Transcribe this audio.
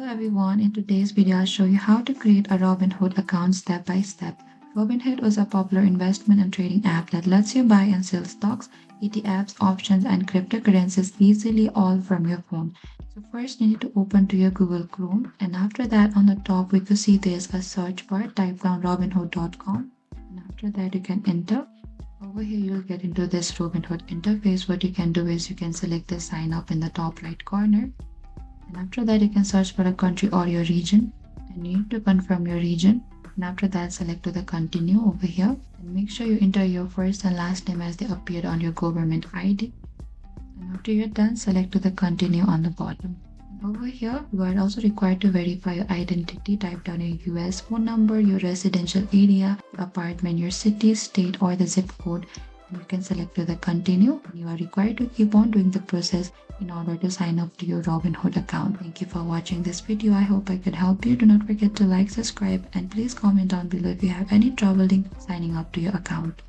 everyone, in today's video I'll show you how to create a Robinhood account step by step. Robinhood was a popular investment and trading app that lets you buy and sell stocks, ETFs, options and cryptocurrencies easily all from your phone. So first you need to open to your Google Chrome, and after that on the top we could see there's a search bar. Type down robinhood.com, and after that you can enter. Over here you'll get into this Robinhood interface. What you can do is you can select the sign up in the top right corner. And after that you can search for a country or your region, and you need to confirm your region, and after that select to the continue over here, and make sure you enter your first and last name as they appeared on your government ID, and after you're done select to the continue on the bottom. And over here you are also required to verify your identity. Type down your US phone number, your residential area, your apartment, your city, state or the zip code, and you can select to the continue. You are required to keep on doing the process in order to sign up to your Robinhood account. Thank you for watching this video. I hope I could help you. Do not forget to like, subscribe, and please comment down below if you have any trouble in signing up to your account.